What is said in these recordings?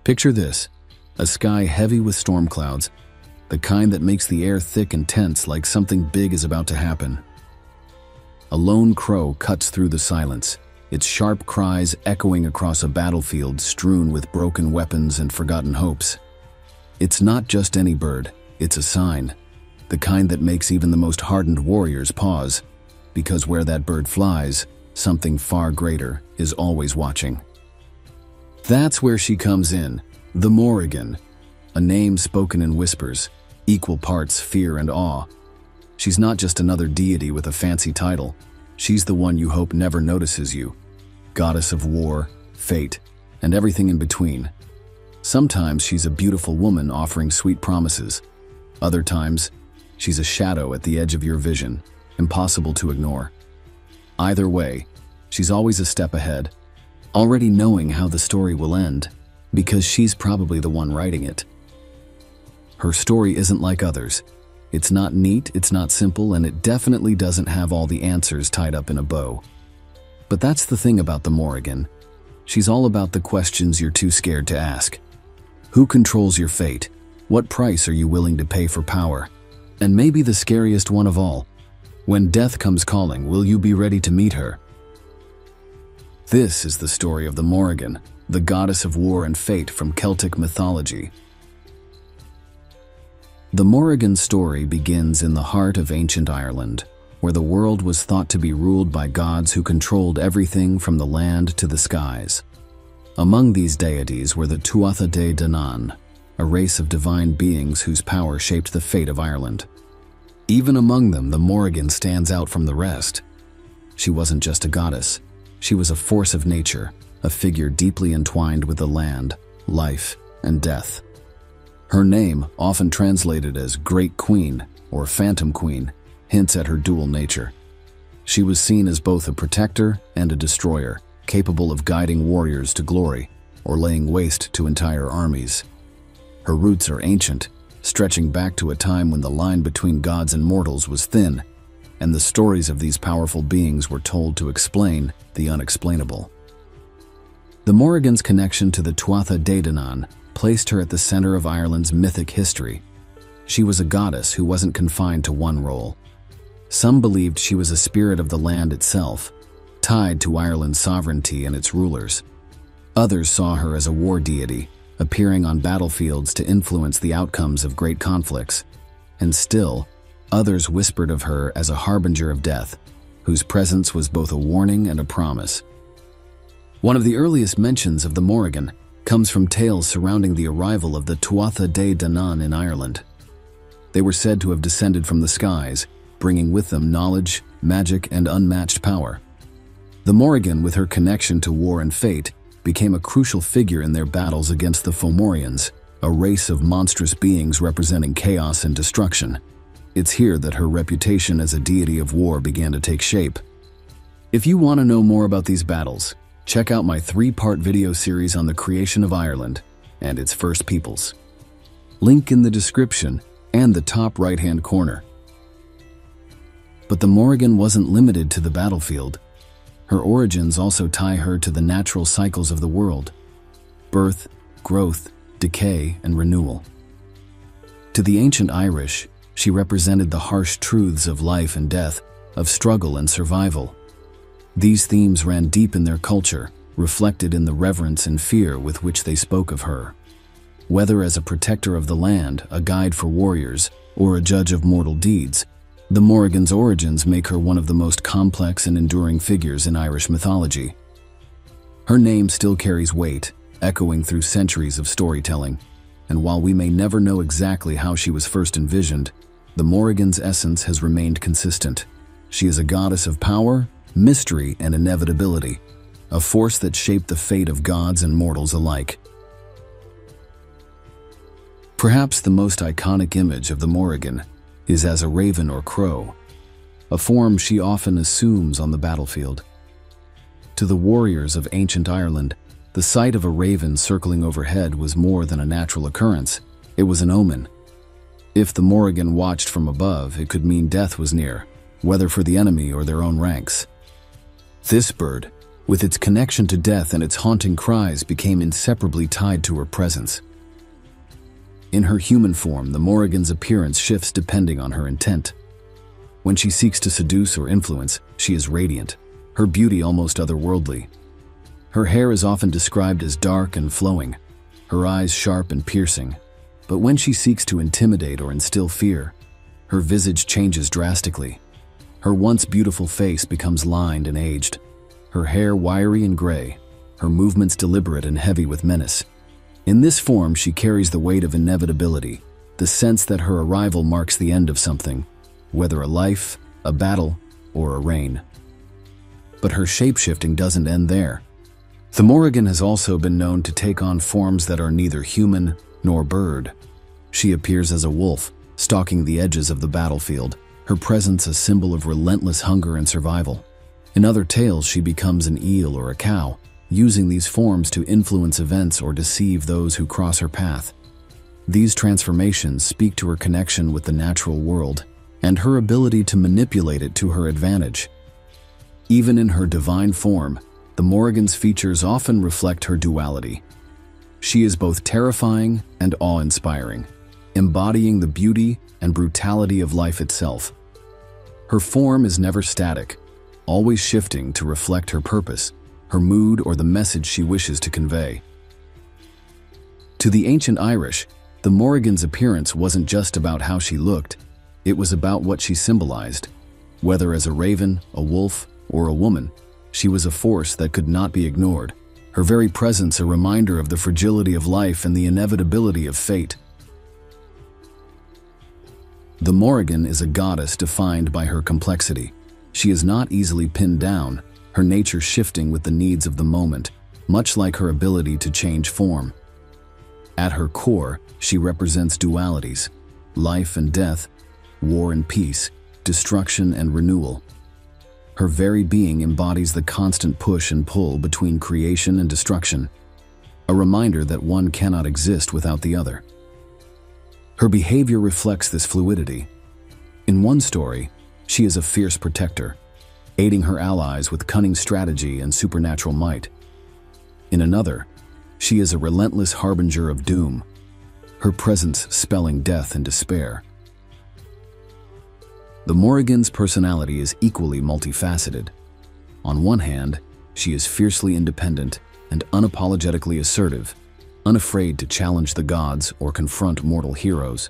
Picture this, a sky heavy with storm clouds, the kind that makes the air thick and tense like something big is about to happen. A lone crow cuts through the silence, its sharp cries echoing across a battlefield strewn with broken weapons and forgotten hopes. It's not just any bird, it's a sign, the kind that makes even the most hardened warriors pause, because where that bird flies, something far greater is always watching. That's where she comes in, the Morrigan, a name spoken in whispers, equal parts fear and awe. She's not just another deity with a fancy title, she's the one you hope never notices you, goddess of war, fate, and everything in between. Sometimes she's a beautiful woman offering sweet promises. Other times, she's a shadow at the edge of your vision, impossible to ignore. Either way, she's always a step ahead, already knowing how the story will end, because she's probably the one writing it. Her story isn't like others. It's not neat, it's not simple, and it definitely doesn't have all the answers tied up in a bow. But that's the thing about the Morrigan. She's all about the questions you're too scared to ask. Who controls your fate? What price are you willing to pay for power? And maybe the scariest one of all, when death comes calling, will you be ready to meet her? This is the story of the Morrigan, the goddess of war and fate from Celtic mythology. The Morrigan story begins in the heart of ancient Ireland, where the world was thought to be ruled by gods who controlled everything from the land to the skies. Among these deities were the Tuatha De Danann, a race of divine beings whose power shaped the fate of Ireland. Even among them, the Morrigan stands out from the rest. She wasn't just a goddess, she was a force of nature, a figure deeply entwined with the land, life, and death. Her name, often translated as Great Queen or Phantom Queen, hints at her dual nature. She was seen as both a protector and a destroyer, capable of guiding warriors to glory or laying waste to entire armies. Her roots are ancient, stretching back to a time when the line between gods and mortals was thin, and the stories of these powerful beings were told to explain the unexplainable. The Morrigan's connection to the Tuatha De Danann placed her at the center of Ireland's mythic history. She was a goddess who wasn't confined to one role. Some believed she was a spirit of the land itself, tied to Ireland's sovereignty and its rulers. Others saw her as a war deity, appearing on battlefields to influence the outcomes of great conflicts. And still, others whispered of her as a harbinger of death, whose presence was both a warning and a promise. One of the earliest mentions of the Morrigan comes from tales surrounding the arrival of the Tuatha De Danann in Ireland. They were said to have descended from the skies, bringing with them knowledge, magic, and unmatched power. The Morrigan, with her connection to war and fate, became a crucial figure in their battles against the Fomorians, a race of monstrous beings representing chaos and destruction. It's here that her reputation as a deity of war began to take shape. If you want to know more about these battles, check out my 3-part video series on the creation of Ireland and its first peoples. Link in the description and the top right-hand corner. But the Morrigan wasn't limited to the battlefield. Her origins also tie her to the natural cycles of the world: birth, growth, decay, and renewal. To the ancient Irish, she represented the harsh truths of life and death, of struggle and survival. These themes ran deep in their culture, reflected in the reverence and fear with which they spoke of her. Whether as a protector of the land, a guide for warriors, or a judge of mortal deeds, the Morrigan's origins make her one of the most complex and enduring figures in Irish mythology. Her name still carries weight, echoing through centuries of storytelling, and while we may never know exactly how she was first envisioned, the Morrigan's essence has remained consistent. She is a goddess of power, mystery, and inevitability, a force that shaped the fate of gods and mortals alike. Perhaps the most iconic image of the Morrigan is as a raven or crow, a form she often assumes on the battlefield. To the warriors of ancient Ireland, the sight of a raven circling overhead was more than a natural occurrence. It was an omen. If the Morrigan watched from above, it could mean death was near, whether for the enemy or their own ranks. This bird, with its connection to death and its haunting cries became inseparably tied to her presence. In her human form, the Morrigan's appearance shifts depending on her intent. When she seeks to seduce or influence, she is radiant, her beauty almost otherworldly. Her hair is often described as dark and flowing, her eyes sharp and piercing. But when she seeks to intimidate or instill fear, her visage changes drastically. Her once beautiful face becomes lined and aged, her hair wiry and gray, her movements deliberate and heavy with menace. In this form, she carries the weight of inevitability, the sense that her arrival marks the end of something, whether a life, a battle, or a reign. But her shape-shifting doesn't end there. The Morrigan has also been known to take on forms that are neither human nor bird. She appears as a wolf, stalking the edges of the battlefield, her presence a symbol of relentless hunger and survival. In other tales, she becomes an eel or a cow, using these forms to influence events or deceive those who cross her path. These transformations speak to her connection with the natural world and her ability to manipulate it to her advantage. Even in her divine form, the Morrigan's features often reflect her duality. She is both terrifying and awe-inspiring, embodying the beauty and brutality of life itself. Her form is never static, always shifting to reflect her purpose, her mood, or the message she wishes to convey. To the ancient Irish, the Morrigan's appearance wasn't just about how she looked, it was about what she symbolized. Whether as a raven, a wolf, or a woman, she was a force that could not be ignored, her very presence a reminder of the fragility of life and the inevitability of fate. The Morrigan is a goddess defined by her complexity. She is not easily pinned down, her nature shifting with the needs of the moment, much like her ability to change form. At her core, she represents dualities, life and death, war and peace, destruction and renewal. Her very being embodies the constant push and pull between creation and destruction, a reminder that one cannot exist without the other. Her behavior reflects this fluidity. In one story, she is a fierce protector, aiding her allies with cunning strategy and supernatural might. In another, she is a relentless harbinger of doom, her presence spelling death and despair. The Morrigan's personality is equally multifaceted. On one hand, she is fiercely independent and unapologetically assertive, unafraid to challenge the gods or confront mortal heroes.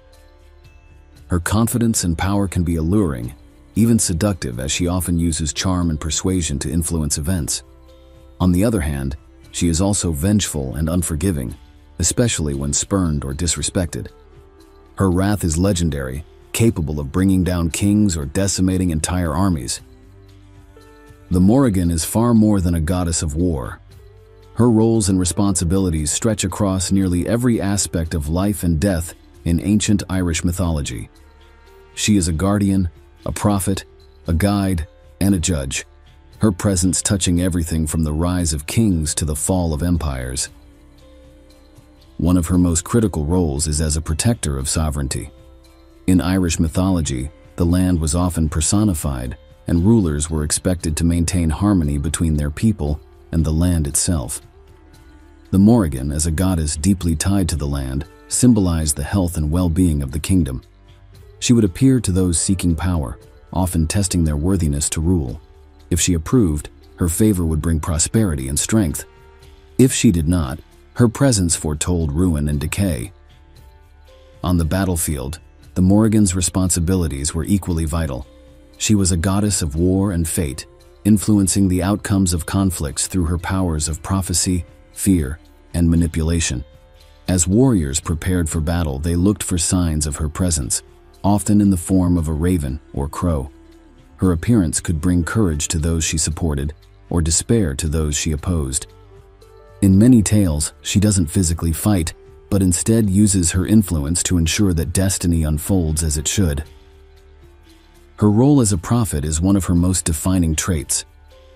Her confidence and power can be alluring, even seductive, as she often uses charm and persuasion to influence events. On the other hand, she is also vengeful and unforgiving, especially when spurned or disrespected. Her wrath is legendary, capable of bringing down kings or decimating entire armies. The Morrigan is far more than a goddess of war. Her roles and responsibilities stretch across nearly every aspect of life and death in ancient Irish mythology. She is a guardian, a prophet, a guide, and a judge, her presence touching everything from the rise of kings to the fall of empires. One of her most critical roles is as a protector of sovereignty. In Irish mythology, the land was often personified, and rulers were expected to maintain harmony between their people and the land itself. The Morrigan, as a goddess deeply tied to the land, symbolized the health and well-being of the kingdom. She would appear to those seeking power, often testing their worthiness to rule. If she approved, her favor would bring prosperity and strength. If she did not, her presence foretold ruin and decay. On the battlefield, the Morrigan's responsibilities were equally vital. She was a goddess of war and fate, influencing the outcomes of conflicts through her powers of prophecy, fear, and manipulation. As warriors prepared for battle, they looked for signs of her presence, often in the form of a raven or crow. Her appearance could bring courage to those she supported, or despair to those she opposed. In many tales, she doesn't physically fight, but instead uses her influence to ensure that destiny unfolds as it should. Her role as a prophet is one of her most defining traits.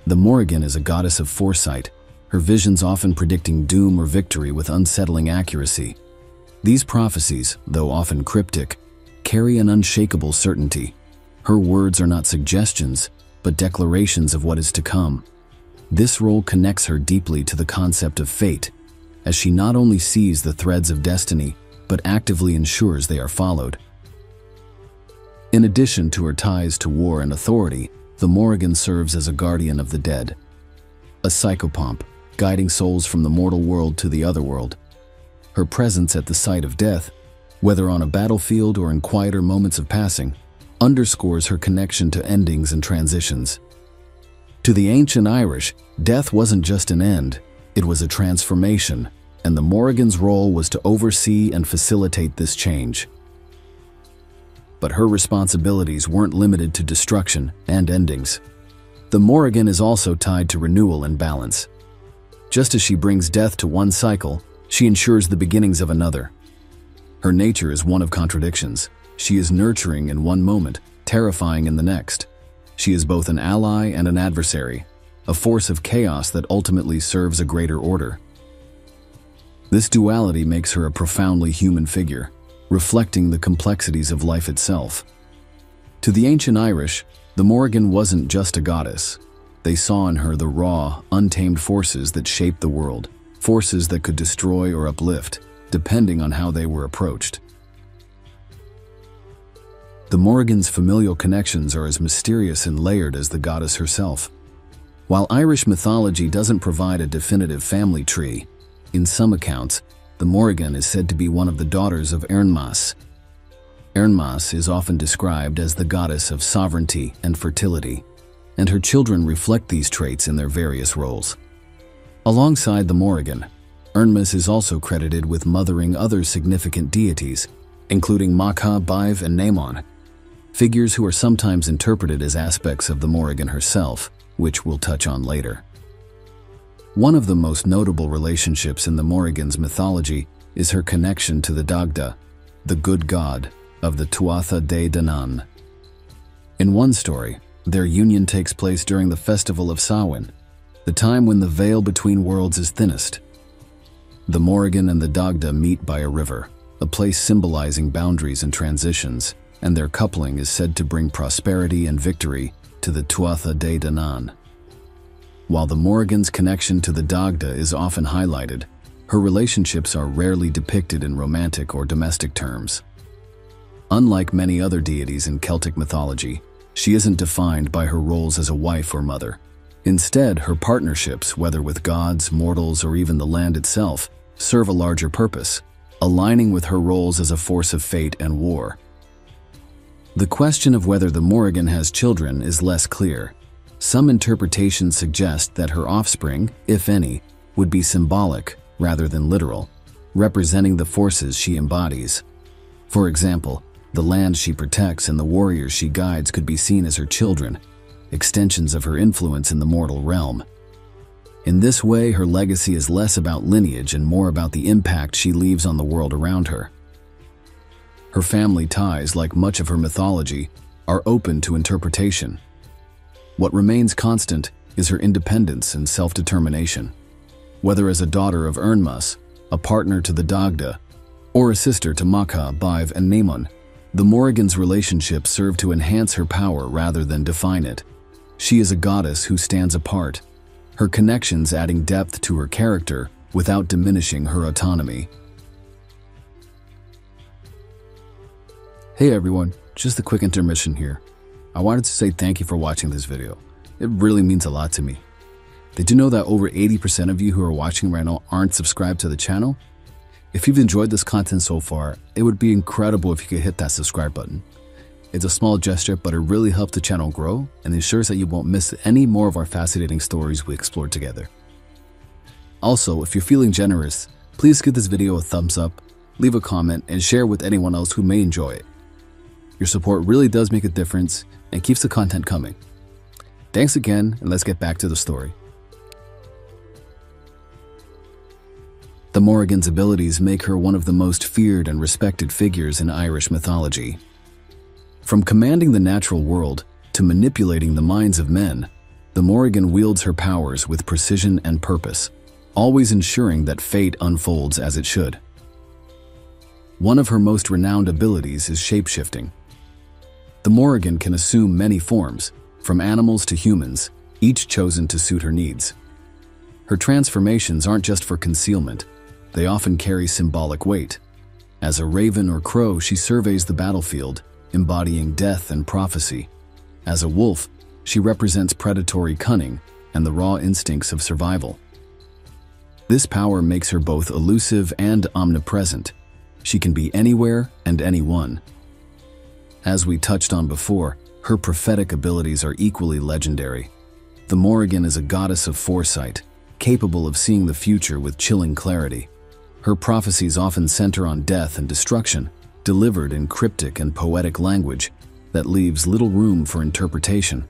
The Morrigan is a goddess of foresight, her visions often predicting doom or victory with unsettling accuracy. These prophecies, though often cryptic, carry an unshakable certainty. Her words are not suggestions, but declarations of what is to come. This role connects her deeply to the concept of fate, as she not only sees the threads of destiny, but actively ensures they are followed. In addition to her ties to war and authority, the Morrigan serves as a guardian of the dead, a psychopomp, guiding souls from the mortal world to the other world. Her presence at the site of death, whether on a battlefield or in quieter moments of passing, underscores her connection to endings and transitions. To the ancient Irish, death wasn't just an end, it was a transformation, and the Morrigan's role was to oversee and facilitate this change. But her responsibilities weren't limited to destruction and endings. The Morrigan is also tied to renewal and balance. Just as she brings death to one cycle, she ensures the beginnings of another. Her nature is one of contradictions. She is nurturing in one moment, terrifying in the next. She is both an ally and an adversary, a force of chaos that ultimately serves a greater order. This duality makes her a profoundly human figure, reflecting the complexities of life itself. To the ancient Irish, the Morrigan wasn't just a goddess. They saw in her the raw, untamed forces that shaped the world, forces that could destroy or uplift, depending on how they were approached. The Morrigan's familial connections are as mysterious and layered as the goddess herself. While Irish mythology doesn't provide a definitive family tree, in some accounts, the Morrigan is said to be one of the daughters of Ernmas. Ernmas is often described as the goddess of sovereignty and fertility, and her children reflect these traits in their various roles. Alongside the Morrigan, Ernmas is also credited with mothering other significant deities, including Macha, Bive, and Naimon, figures who are sometimes interpreted as aspects of the Morrigan herself, which we'll touch on later. One of the most notable relationships in the Morrigan's mythology is her connection to the Dagda, the good god of the Tuatha De Danann. In one story, their union takes place during the festival of Samhain, the time when the veil between worlds is thinnest. The Morrigan and the Dagda meet by a river, a place symbolizing boundaries and transitions, and their coupling is said to bring prosperity and victory to the Tuatha De Danann. While the Morrigan's connection to the Dagda is often highlighted, her relationships are rarely depicted in romantic or domestic terms. Unlike many other deities in Celtic mythology, she isn't defined by her roles as a wife or mother. Instead, her partnerships, whether with gods, mortals, or even the land itself, serve a larger purpose, aligning with her roles as a force of fate and war. The question of whether the Morrigan has children is less clear. Some interpretations suggest that her offspring, if any, would be symbolic rather than literal, representing the forces she embodies. For example, the land she protects and the warriors she guides could be seen as her children, extensions of her influence in the mortal realm. In this way, her legacy is less about lineage and more about the impact she leaves on the world around her. Her family ties, like much of her mythology, are open to interpretation. What remains constant is her independence and self-determination. Whether as a daughter of Ernmas, a partner to the Dagda, or a sister to Macha, Bive, and Naimon, the Morrigan's relationships serve to enhance her power rather than define it. She is a goddess who stands apart, her connections adding depth to her character without diminishing her autonomy. Hey everyone, just a quick intermission here. I wanted to say thank you for watching this video. It really means a lot to me. Did you know that over 80% of you who are watching right now aren't subscribed to the channel? If you've enjoyed this content so far, it would be incredible if you could hit that subscribe button. It's a small gesture, but it really helps the channel grow and ensures that you won't miss any more of our fascinating stories we explore together. Also, if you're feeling generous, please give this video a thumbs up, leave a comment, and share with anyone else who may enjoy it. Your support really does make a difference and keeps the content coming. Thanks again, and let's get back to the story. The Morrigan's abilities make her one of the most feared and respected figures in Irish mythology. From commanding the natural world to manipulating the minds of men, the Morrigan wields her powers with precision and purpose, always ensuring that fate unfolds as it should. One of her most renowned abilities is shapeshifting. The Morrigan can assume many forms, from animals to humans, each chosen to suit her needs. Her transformations aren't just for concealment, they often carry symbolic weight. As a raven or crow, she surveys the battlefield, embodying death and prophecy. As a wolf, she represents predatory cunning and the raw instincts of survival. This power makes her both elusive and omnipresent. She can be anywhere and anyone. As we touched on before, her prophetic abilities are equally legendary. The Morrigan is a goddess of foresight, capable of seeing the future with chilling clarity. Her prophecies often center on death and destruction, delivered in cryptic and poetic language that leaves little room for interpretation.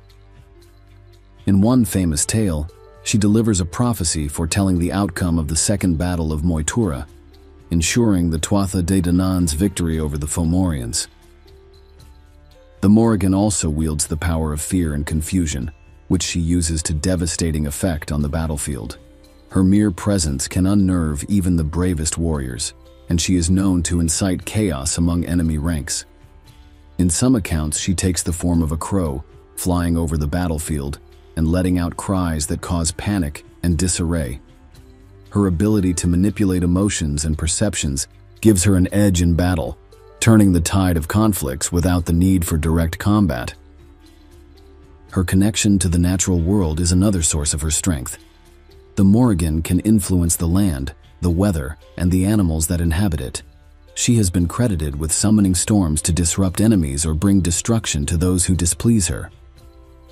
In one famous tale, she delivers a prophecy foretelling the outcome of the Second Battle of Moytura, ensuring the Tuatha De Danaan's victory over the Fomorians. The Morrigan also wields the power of fear and confusion, which she uses to devastating effect on the battlefield. Her mere presence can unnerve even the bravest warriors, and she is known to incite chaos among enemy ranks. In some accounts, she takes the form of a crow, flying over the battlefield and letting out cries that cause panic and disarray. Her ability to manipulate emotions and perceptions gives her an edge in battle, turning the tide of conflicts without the need for direct combat. Her connection to the natural world is another source of her strength. The Morrigan can influence the land, the weather, and the animals that inhabit it. She has been credited with summoning storms to disrupt enemies or bring destruction to those who displease her.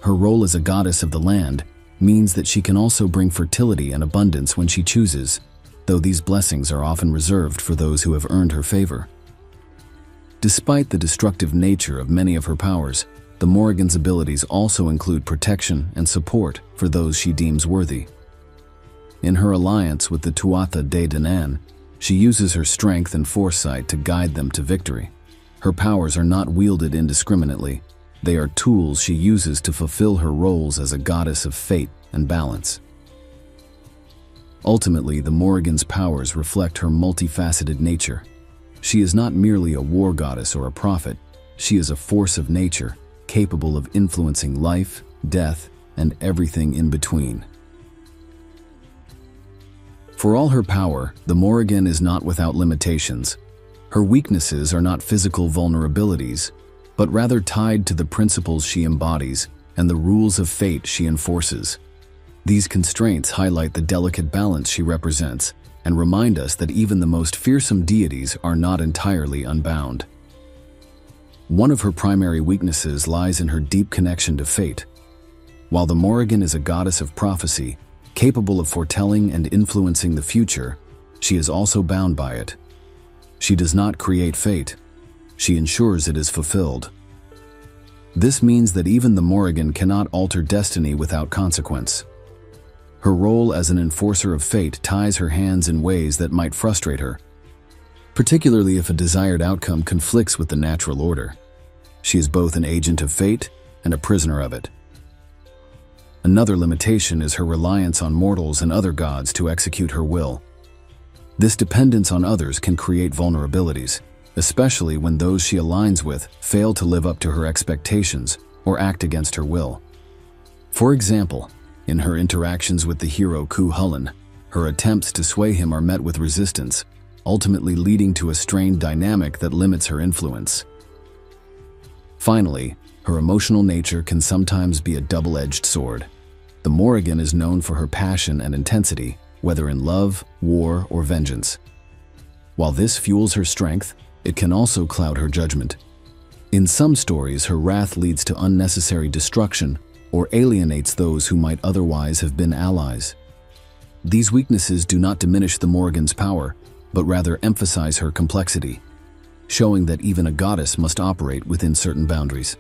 Her role as a goddess of the land means that she can also bring fertility and abundance when she chooses, though these blessings are often reserved for those who have earned her favor. Despite the destructive nature of many of her powers, the Morrigan's abilities also include protection and support for those she deems worthy. In her alliance with the Tuatha De Danann, she uses her strength and foresight to guide them to victory. Her powers are not wielded indiscriminately. They are tools she uses to fulfill her roles as a goddess of fate and balance. Ultimately, the Morrigan's powers reflect her multifaceted nature. She is not merely a war goddess or a prophet. She is a force of nature, capable of influencing life, death, and everything in between. For all her power, the Morrigan is not without limitations. Her weaknesses are not physical vulnerabilities, but rather tied to the principles she embodies and the rules of fate she enforces. These constraints highlight the delicate balance she represents and remind us that even the most fearsome deities are not entirely unbound. One of her primary weaknesses lies in her deep connection to fate. While the Morrigan is a goddess of prophecy, capable of foretelling and influencing the future, she is also bound by it. She does not create fate. She ensures it is fulfilled. This means that even the Morrigan cannot alter destiny without consequence. Her role as an enforcer of fate ties her hands in ways that might frustrate her, particularly if a desired outcome conflicts with the natural order. She is both an agent of fate and a prisoner of it. Another limitation is her reliance on mortals and other gods to execute her will. This dependence on others can create vulnerabilities, especially when those she aligns with fail to live up to her expectations or act against her will. For example, in her interactions with the hero Cuchulainn, her attempts to sway him are met with resistance, ultimately leading to a strained dynamic that limits her influence. Finally, her emotional nature can sometimes be a double-edged sword. The Morrigan is known for her passion and intensity, whether in love, war, or vengeance. While this fuels her strength, it can also cloud her judgment. In some stories, her wrath leads to unnecessary destruction or alienates those who might otherwise have been allies. These weaknesses do not diminish the Morrigan's power, but rather emphasize her complexity, showing that even a goddess must operate within certain boundaries.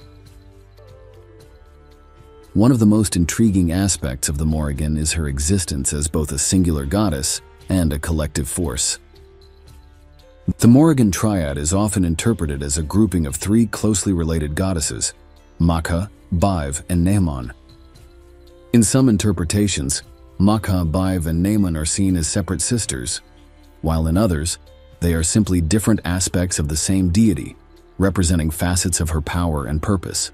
One of the most intriguing aspects of the Morrigan is her existence as both a singular goddess and a collective force. The Morrigan triad is often interpreted as a grouping of three closely related goddesses, Macha, Baive, and Naaman. In some interpretations, Macha, Baive, and Naaman are seen as separate sisters, while in others, they are simply different aspects of the same deity, representing facets of her power and purpose.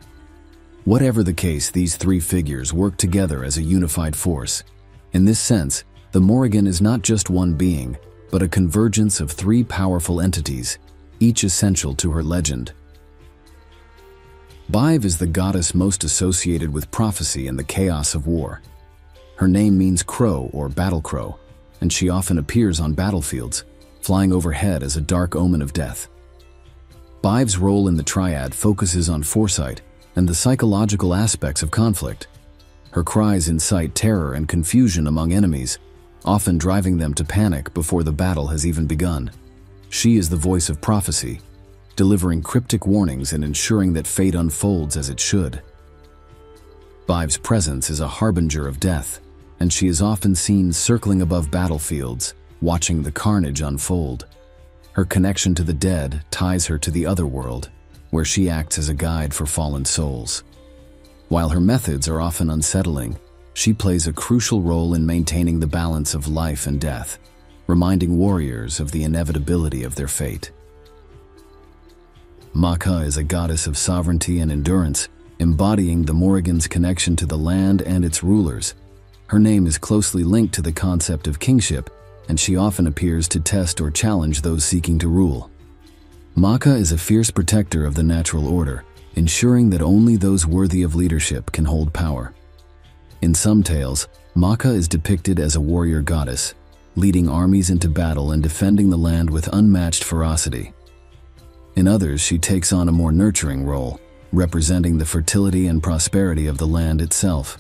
Whatever the case, these three figures work together as a unified force. In this sense, the Morrigan is not just one being, but a convergence of three powerful entities, each essential to her legend. Bive is the goddess most associated with prophecy and the chaos of war. Her name means crow or battle crow, and she often appears on battlefields, flying overhead as a dark omen of death. Bive's role in the triad focuses on foresight and the psychological aspects of conflict. Her cries incite terror and confusion among enemies, often driving them to panic before the battle has even begun. She is the voice of prophecy, delivering cryptic warnings and ensuring that fate unfolds as it should. Bive's presence is a harbinger of death, and she is often seen circling above battlefields, watching the carnage unfold. Her connection to the dead ties her to the other world, where she acts as a guide for fallen souls. While her methods are often unsettling, she plays a crucial role in maintaining the balance of life and death, reminding warriors of the inevitability of their fate. Maka is a goddess of sovereignty and endurance, embodying the Morrigan's connection to the land and its rulers. Her name is closely linked to the concept of kingship, and she often appears to test or challenge those seeking to rule. Maka is a fierce protector of the natural order, ensuring that only those worthy of leadership can hold power. In some tales, Maka is depicted as a warrior goddess, leading armies into battle and defending the land with unmatched ferocity. In others, she takes on a more nurturing role, representing the fertility and prosperity of the land itself.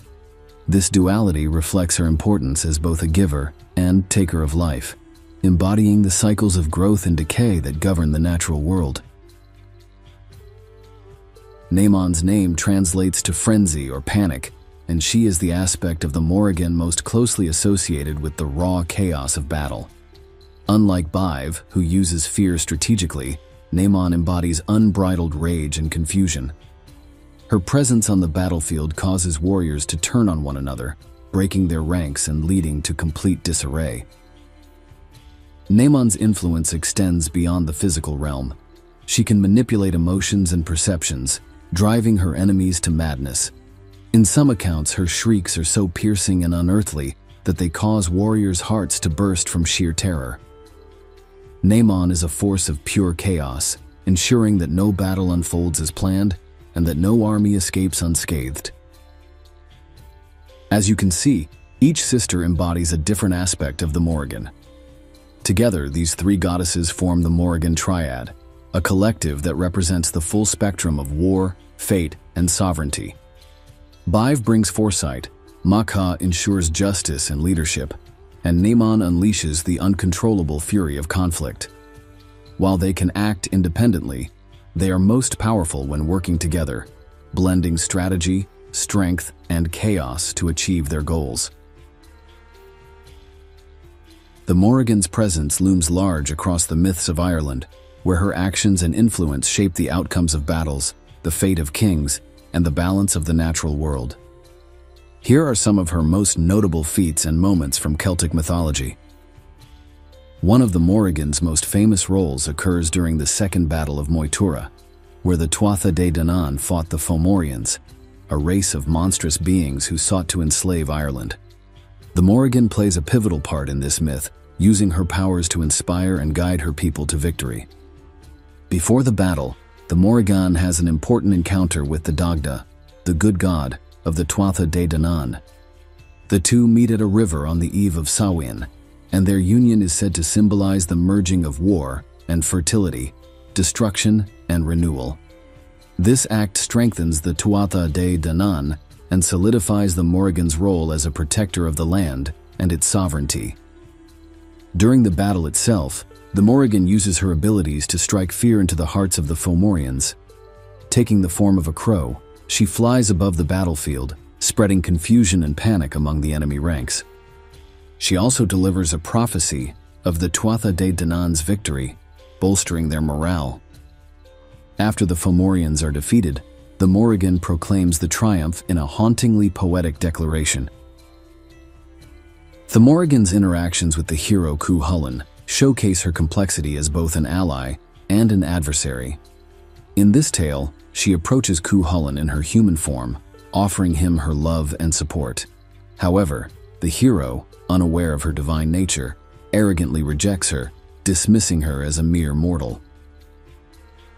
This duality reflects her importance as both a giver and taker of life, embodying the cycles of growth and decay that govern the natural world. Naaman's name translates to frenzy or panic, and she is the aspect of the Morrigan most closely associated with the raw chaos of battle. Unlike Bive, who uses fear strategically, Naaman embodies unbridled rage and confusion. Her presence on the battlefield causes warriors to turn on one another, breaking their ranks and leading to complete disarray. Naaman's influence extends beyond the physical realm. She can manipulate emotions and perceptions, driving her enemies to madness. In some accounts, her shrieks are so piercing and unearthly that they cause warriors' hearts to burst from sheer terror. Naaman is a force of pure chaos, ensuring that no battle unfolds as planned and that no army escapes unscathed. As you can see, each sister embodies a different aspect of the Morrigan. Together, these three goddesses form the Morrigan Triad, a collective that represents the full spectrum of war, fate, and sovereignty. Bive brings foresight, Maka ensures justice and leadership, and Naaman unleashes the uncontrollable fury of conflict. While they can act independently, they are most powerful when working together, blending strategy, strength, and chaos to achieve their goals. The Morrigan's presence looms large across the myths of Ireland, where her actions and influence shape the outcomes of battles, the fate of kings, and the balance of the natural world. Here are some of her most notable feats and moments from Celtic mythology. One of the Morrigan's most famous roles occurs during the Second Battle of Moytura, where the Tuatha De Danann fought the Fomorians, a race of monstrous beings who sought to enslave Ireland. The Morrigan plays a pivotal part in this myth, using her powers to inspire and guide her people to victory. Before the battle, the Morrigan has an important encounter with the Dagda, the good god of the Tuatha De Danann. The two meet at a river on the eve of Samhain, and their union is said to symbolize the merging of war and fertility, destruction and renewal. This act strengthens the Tuatha De Danann and solidifies the Morrigan's role as a protector of the land and its sovereignty. During the battle itself, the Morrigan uses her abilities to strike fear into the hearts of the Fomorians. Taking the form of a crow, she flies above the battlefield, spreading confusion and panic among the enemy ranks. She also delivers a prophecy of the Tuatha De Danann's victory, bolstering their morale. After the Fomorians are defeated, the Morrigan proclaims the triumph in a hauntingly poetic declaration. The Morrigan's interactions with the hero Cuchulainn showcase her complexity as both an ally and an adversary. In this tale, she approaches Cuchulainn in her human form, offering him her love and support. However, the hero, unaware of her divine nature, arrogantly rejects her, dismissing her as a mere mortal.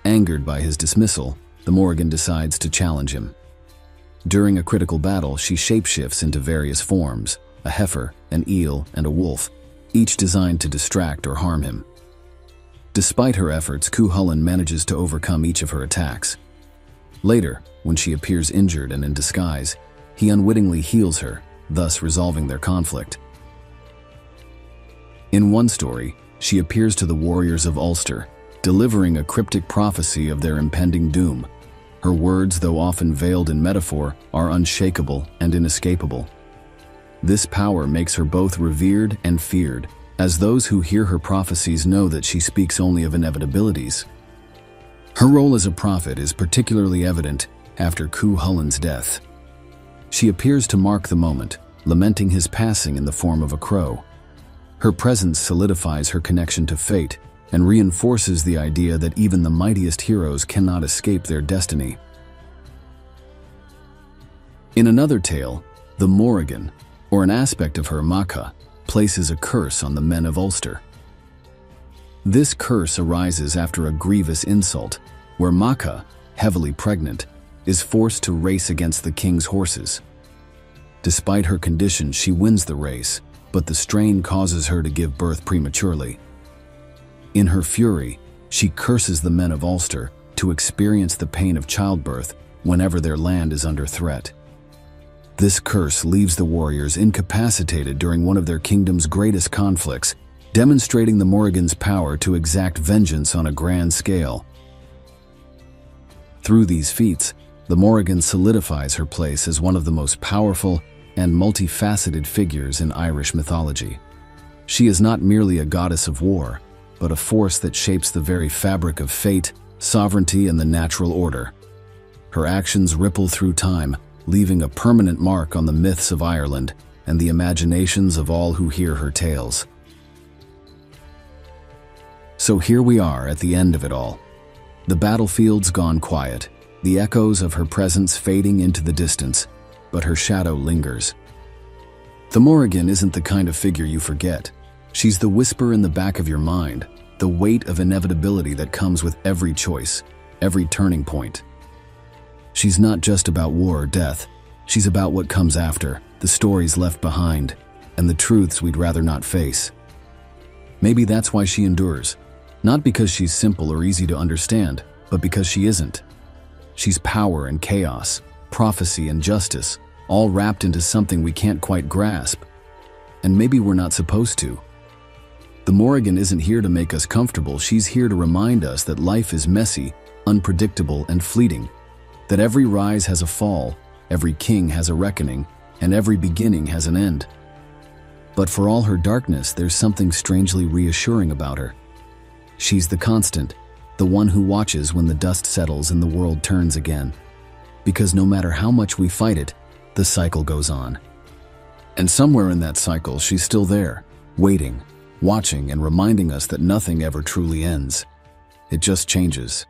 Angered by his dismissal, the Morrigan decides to challenge him. During a critical battle, she shapeshifts into various forms: a heifer, an eel, and a wolf, each designed to distract or harm him. Despite her efforts, Cuchulainn manages to overcome each of her attacks. Later, when she appears injured and in disguise, he unwittingly heals her, thus resolving their conflict. In one story, she appears to the warriors of Ulster, delivering a cryptic prophecy of their impending doom. Her words, though often veiled in metaphor, are unshakable and inescapable. This power makes her both revered and feared, as those who hear her prophecies know that she speaks only of inevitabilities. Her role as a prophet is particularly evident after Cuchulainn's death. She appears to mark the moment, lamenting his passing in the form of a crow. Her presence solidifies her connection to fate and reinforces the idea that even the mightiest heroes cannot escape their destiny. In another tale, the Morrigan, or an aspect of her Macha, places a curse on the men of Ulster. This curse arises after a grievous insult, where Macha, heavily pregnant, is forced to race against the king's horses. Despite her condition, she wins the race, but the strain causes her to give birth prematurely. In her fury, she curses the men of Ulster to experience the pain of childbirth whenever their land is under threat. This curse leaves the warriors incapacitated during one of their kingdom's greatest conflicts, demonstrating the Morrigan's power to exact vengeance on a grand scale. Through these feats, the Morrigan solidifies her place as one of the most powerful and multifaceted figures in Irish mythology. She is not merely a goddess of war, but a force that shapes the very fabric of fate, sovereignty, and the natural order. Her actions ripple through time, leaving a permanent mark on the myths of Ireland and the imaginations of all who hear her tales. So here we are at the end of it all. The battlefield's gone quiet, the echoes of her presence fading into the distance, but her shadow lingers. The Morrigan isn't the kind of figure you forget. She's the whisper in the back of your mind, the weight of inevitability that comes with every choice, every turning point. She's not just about war or death. She's about what comes after, the stories left behind, and the truths we'd rather not face. Maybe that's why she endures. Not because she's simple or easy to understand, but because she isn't. She's power and chaos, prophecy and justice, all wrapped into something we can't quite grasp. And maybe we're not supposed to. The Morrigan isn't here to make us comfortable. She's here to remind us that life is messy, unpredictable, and fleeting. That every rise has a fall, every king has a reckoning, and every beginning has an end. But for all her darkness, there's something strangely reassuring about her. She's the constant, the one who watches when the dust settles and the world turns again. Because no matter how much we fight it, the cycle goes on. And somewhere in that cycle, she's still there, waiting, watching, and reminding us that nothing ever truly ends. It just changes.